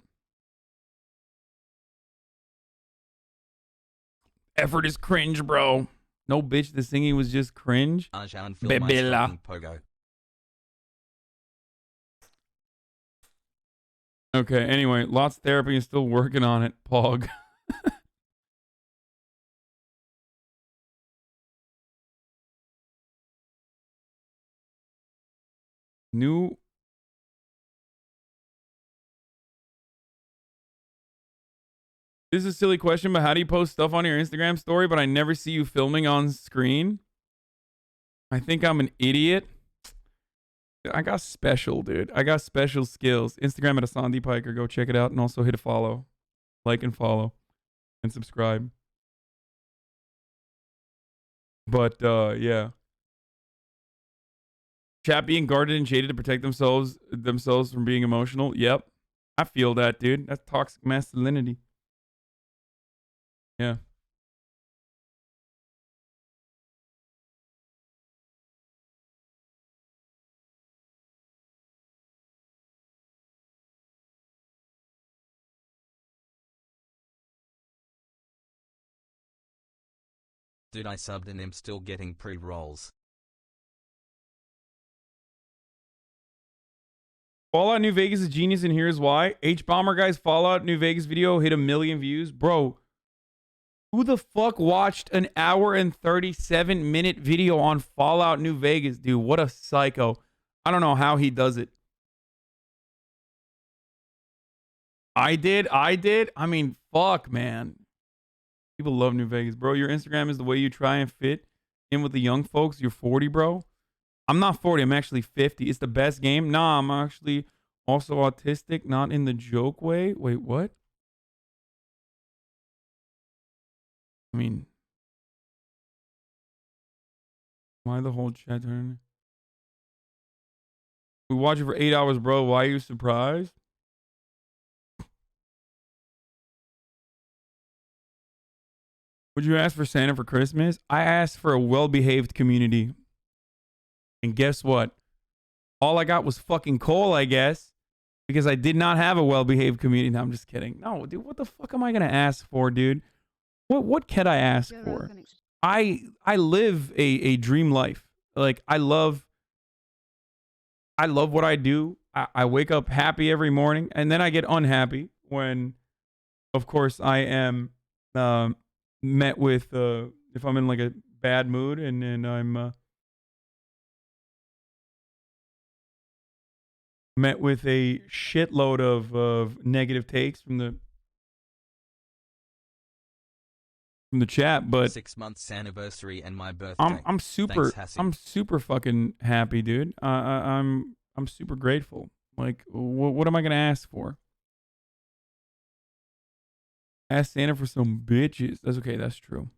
[SPEAKER 1] effort is cringe, bro. No, bitch, the singing was just cringe.
[SPEAKER 6] Ajan film my
[SPEAKER 1] Bebela.
[SPEAKER 6] fucking pogo.
[SPEAKER 1] Okay, anyway, lots of therapy and still working on it, Pog. New. This is a silly question, but how do you post stuff on your Instagram story, but I never see you filming on screen? I think I'm an idiot. I got special, dude. I got special skills. Instagram at Hasanabi Piker. Go check it out. And also hit a follow. Like and follow. And subscribe. But, yeah. Chat being guarded and shaded to protect themselves from being emotional. Yep. I feel that, dude. That's toxic masculinity. Yeah.
[SPEAKER 6] Dude, I subbed and am still getting pre-rolls.
[SPEAKER 1] Fallout New Vegas is genius, and here's why. H-Bomber Guy's Fallout New Vegas video hit 1 million views. Bro, who the fuck watched an hour and 37-minute video on Fallout New Vegas? Dude, what a psycho. I don't know how he does it. I did. I mean, fuck, man. People love New Vegas, bro. Your Instagram is the way you try and fit in with the young folks. You're 40, bro. I'm not 40. I'm actually 50. It's the best game. Nah, I'm actually also autistic, not in the joke way. Wait, what? I mean, why the whole chat turn? We watch it for 8 hours, bro. Why are you surprised? Would you ask for Santa for Christmas? I asked for a well-behaved community. And guess what? All I got was fucking coal, I guess. Because I did not have a well-behaved community. No, I'm just kidding. No, dude, what the fuck am I going to ask for, dude? What can I ask for? I live a dream life. Like, I love what I do. I wake up happy every morning. And then I get unhappy when, of course, I am... met with if I'm in like a bad mood and I'm met with a shitload of negative takes from the chat, but
[SPEAKER 6] 6 months anniversary and my birthday.
[SPEAKER 1] I'm super
[SPEAKER 6] Thanks,
[SPEAKER 1] I'm super fucking happy, dude. I'm super grateful. Like, what am I gonna ask for? Ask Santa for some bitches. That's okay. That's true.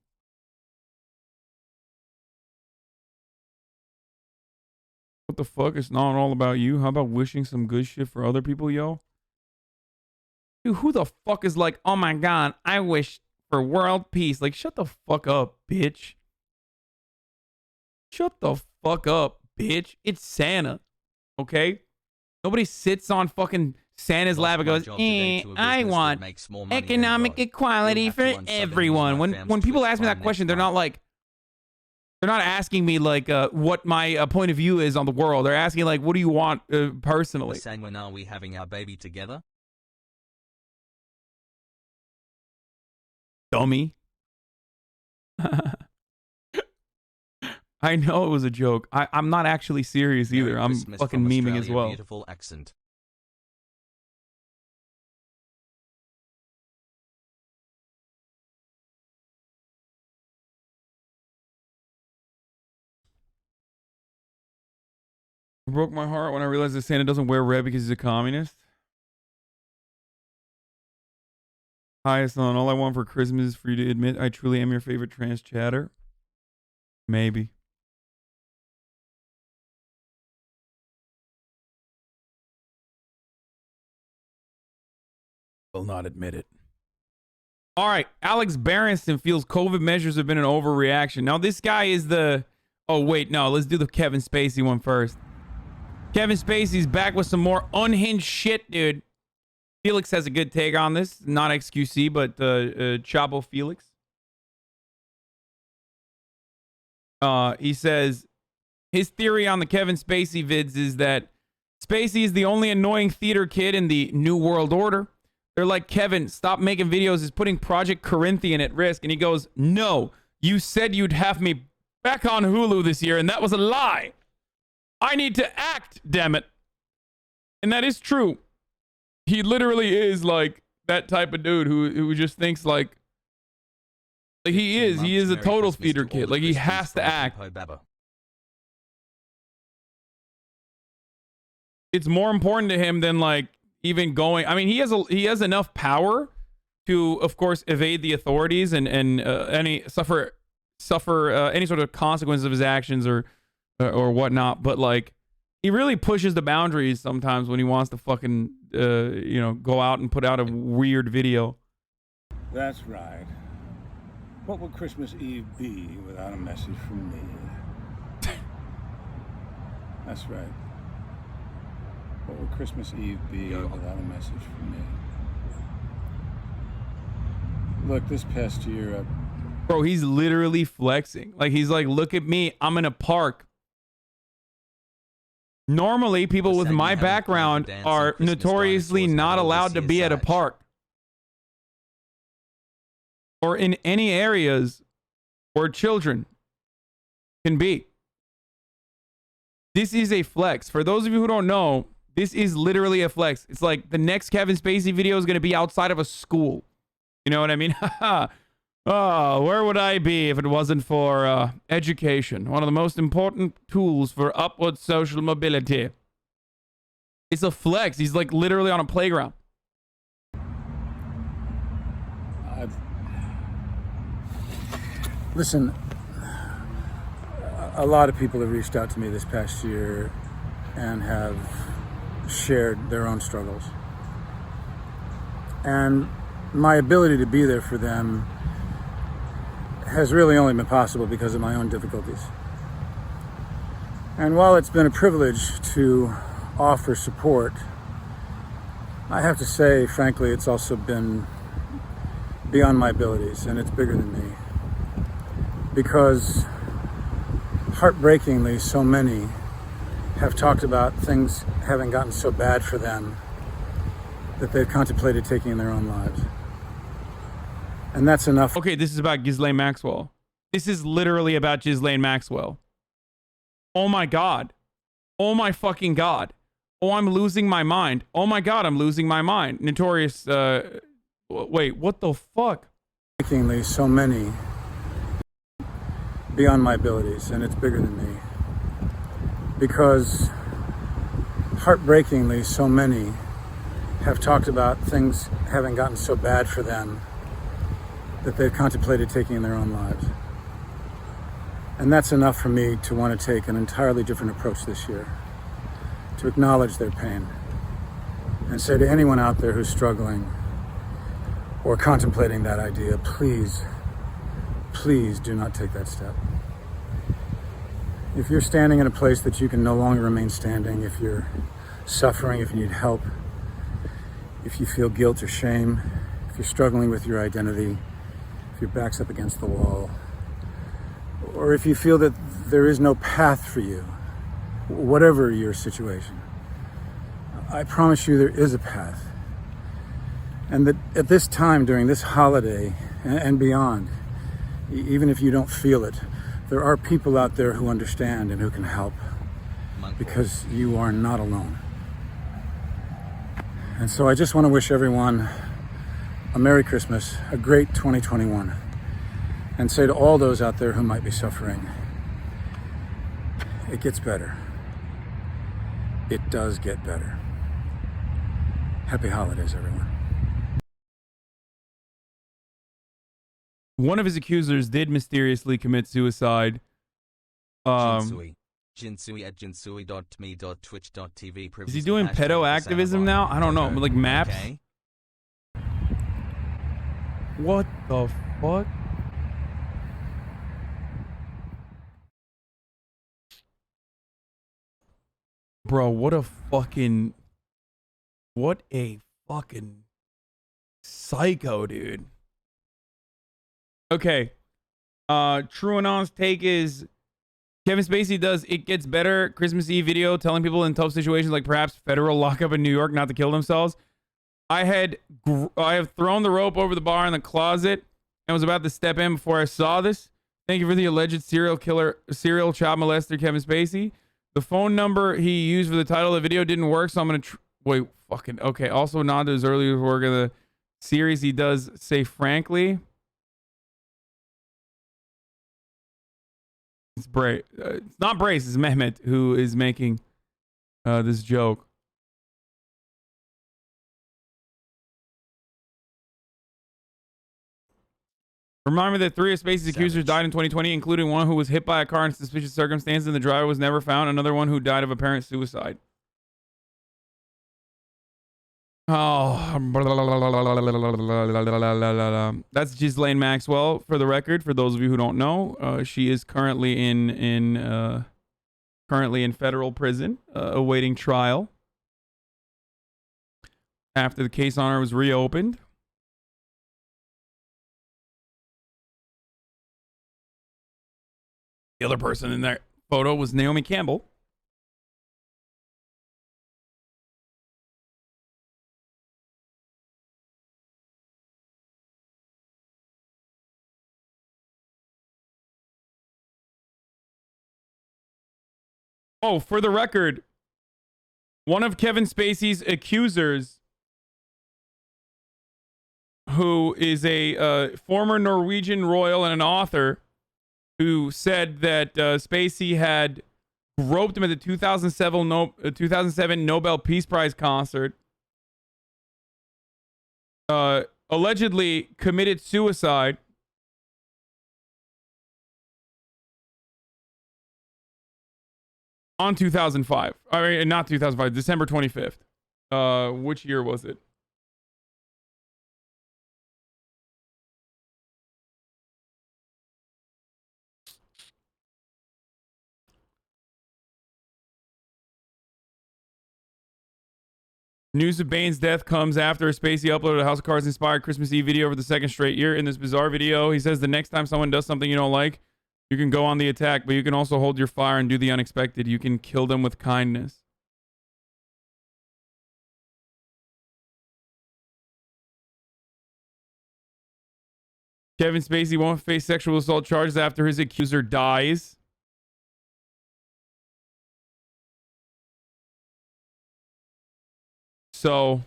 [SPEAKER 1] What the fuck? It's not all about you. How about wishing some good shit for other people, yo? Dude, who the fuck is like, oh my god, I wish for world peace? Like, shut the fuck up, bitch. Shut the fuck up, bitch. It's Santa. Okay? Nobody sits on fucking Santa's lap and goes, I want economic equality for everyone. When people ask me that question, they're not like, they're not asking me like what my point of view is on the world. They're asking like, what do you want personally?
[SPEAKER 6] Saying, when are we having our baby together?
[SPEAKER 1] Dummy. I know it was a joke. I'm not actually serious either.
[SPEAKER 6] Merry
[SPEAKER 1] I'm
[SPEAKER 6] Christmas
[SPEAKER 1] fucking
[SPEAKER 6] from
[SPEAKER 1] memeing as
[SPEAKER 6] Australia,
[SPEAKER 1] well.
[SPEAKER 6] Beautiful accent.
[SPEAKER 1] It broke my heart when I realized that Santa doesn't wear red because he's a communist. Hi, son. All I want for Christmas is for you to admit I truly am your favorite trans chatter. Maybe. Will not admit it. All right. Alex Berenson feels COVID measures have been an overreaction. Now, this guy is the... Oh, wait. No, let's do the Kevin Spacey one first. Kevin Spacey's back with some more unhinged shit, dude. Felix has a good take on this. Not XQC, but Chavo Felix. He says his theory on the Kevin Spacey vids is that Spacey is the only annoying theater kid in the New World Order. They're like, Kevin, stop making videos. Is putting Project Corinthian at risk. And he goes, no, you said you'd have me back on Hulu this year, and that was a lie. I need to act, damn it. And that is true. He literally is like that type of dude who just thinks like he is a total theater kid. Like, he has to act. It's more important to him than like even going. I mean, he has enough power to, of course, evade the authorities and any suffer any sort of consequences of his actions or whatnot. But like, he really pushes the boundaries sometimes when he wants to fucking you know, go out and put out a weird video.
[SPEAKER 9] That's right. What would Christmas Eve be without a message from me? That's right. What would Christmas Eve be without a message from me? Look, this past year,
[SPEAKER 1] Bro, he's literally flexing. Like, he's like, look at me. I'm in a park. Normally, people with my background are notoriously not allowed to be at a park or in any areas where children can be. This is a flex. For those of you who don't know, this is literally a flex. It's like the next Kevin Spacey video is going to be outside of a school. You know what I mean? Oh, where would I be if it wasn't for education? One of the most important tools for upward social mobility. It's a flex. He's like literally on a playground.
[SPEAKER 9] Listen, a lot of people have reached out to me this past year and have shared their own struggles. And my ability to be there for them has really only been possible because of my own difficulties. And while it's been a privilege to offer support, I have to say, frankly, it's also been beyond my abilities, and it's bigger than me. Because heartbreakingly, so many have talked about things having gotten so bad for them that they've contemplated taking their own lives. And that's enough.
[SPEAKER 1] Okay, this is about Ghislaine Maxwell. This is literally about Ghislaine Maxwell. Oh my God. Oh my fucking God. Oh, I'm losing my mind. Oh my God, I'm losing my mind. Notorious, wait, what the fuck?
[SPEAKER 9] Heartbreakingly, so many beyond my abilities, and it's bigger than me. Because heartbreakingly, so many have talked about things having gotten so bad for them that they've contemplated taking their own lives. And that's enough for me to want to take an entirely different approach this year, to acknowledge their pain and say to anyone out there who's struggling or contemplating that idea, please, please do not take that step. If you're standing in a place that you can no longer remain standing, if you're suffering, if you need help, if you feel guilt or shame, if you're struggling with your identity, if your back's up against the wall, or if you feel that there is no path for you, whatever your situation, I promise you there is a path. And that at this time, during this holiday and beyond, even if you don't feel it, there are people out there who understand and who can help, because you are not alone. And so I just want to wish everyone a Merry Christmas, a great 2021, and say to all those out there who might be suffering, it gets better. It does get better. Happy holidays, everyone.
[SPEAKER 1] One of his accusers did mysteriously commit suicide.
[SPEAKER 6] Jinsui at jinsui.me.twitch.tv.
[SPEAKER 1] Is he doing pedo activism now? I don't know. Like maps?
[SPEAKER 6] Okay.
[SPEAKER 1] What the fuck? Bro, what a fucking psycho, dude. Okay. True Anon's take is Kevin Spacey does It Gets Better Christmas Eve video telling people in tough situations like perhaps federal lockup in New York not to kill themselves. I have thrown the rope over the bar in the closet and was about to step in before I saw this. Thank you for the alleged serial child molester Kevin Spacey. The phone number he used for the title of the video didn't work, so I'm gonna wait. Fucking okay. Also, nod to his earlier work in the series. He does say frankly. It's it's not Brace. It's Mehmet who is making this joke. Remind me that 3 of Spacey's accusers died in 2020, including one who was hit by a car in suspicious circumstances and the driver was never found. Another one who died of apparent suicide. Oh, that's Ghislaine Maxwell. For the record, for those of you who don't know, she is currently in federal prison, awaiting trial after the case on her was reopened. The other person in that photo was Naomi Campbell. Oh, for the record, one of Kevin Spacey's accusers, who is a former Norwegian royal and an author, who said that Spacey had groped him at the 2007 Nobel Peace Prize concert, allegedly committed suicide. On 2005. I mean, not 2005, December 25th. Which year was it? News of Bane's death comes after Spacey uploaded a House of Cards inspired Christmas Eve video for the second straight year. In this bizarre video, he says the next time someone does something you don't like, you can go on the attack, but you can also hold your fire and do the unexpected. You can kill them with kindness. Kevin Spacey won't face sexual assault charges after his accuser dies. So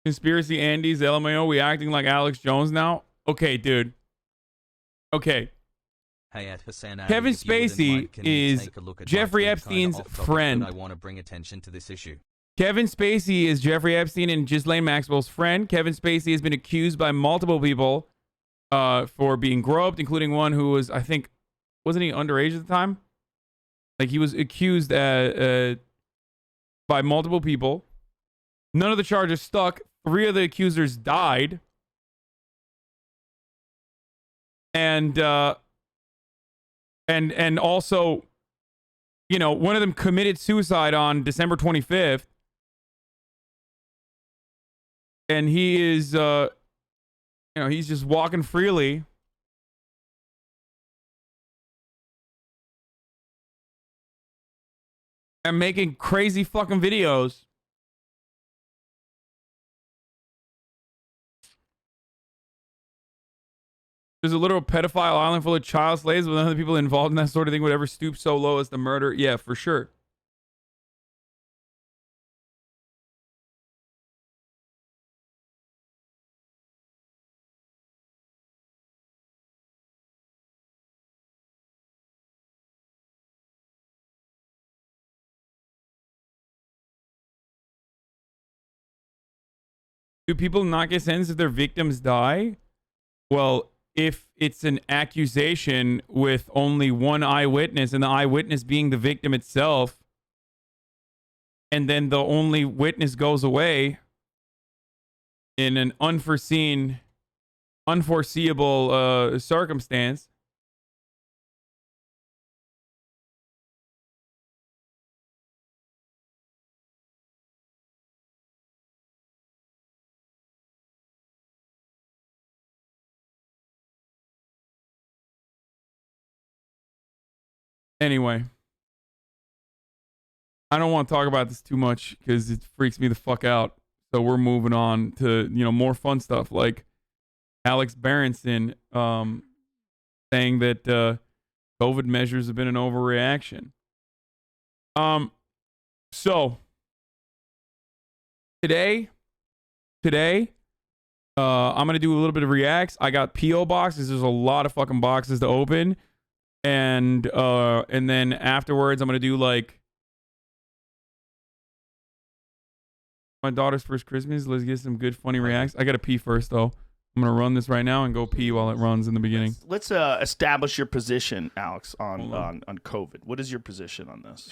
[SPEAKER 1] Conspiracy Andy's LMAO, we acting like Alex Jones now? Okay, dude. Okay.
[SPEAKER 6] Hey, at Hasanabi,
[SPEAKER 1] Kevin Spacey is Jeffrey Epstein's friend.
[SPEAKER 6] I want to bring attention to this issue.
[SPEAKER 1] Kevin Spacey is Jeffrey Epstein and Ghislaine Maxwell's friend. Kevin Spacey has been accused by multiple people for being groped, including one who was, I think, wasn't he underage at the time? Like, he was accused by multiple people. None of the charges stuck. 3 of the accusers died. And also, you know, one of them committed suicide on December 25th. And he is, you know, he's just walking freely. And making crazy fucking videos. There's a literal pedophile island full of child slaves, but none of the people involved in that sort of thing would ever stoop so low as to murder. Yeah, for sure. Do people not get sentenced if their victims die? Well, if it's an accusation with only one eyewitness and the eyewitness being the victim itself, and then the only witness goes away in an unforeseeable circumstance, anyway, I don't want to talk about this too much because it freaks me the fuck out. So we're moving on to, you know, more fun stuff like Alex Berenson saying that COVID measures have been an overreaction. So today, I'm gonna do a little bit of reacts. I got PO boxes. There's a lot of fucking boxes to open. And then afterwards, I'm gonna do like my daughter's first Christmas. Let's get some good funny reacts. I gotta pee first though. I'm going to run this right now and go pee while it runs in the beginning.
[SPEAKER 10] Let's establish your position, Alex, on COVID. What is your position on this?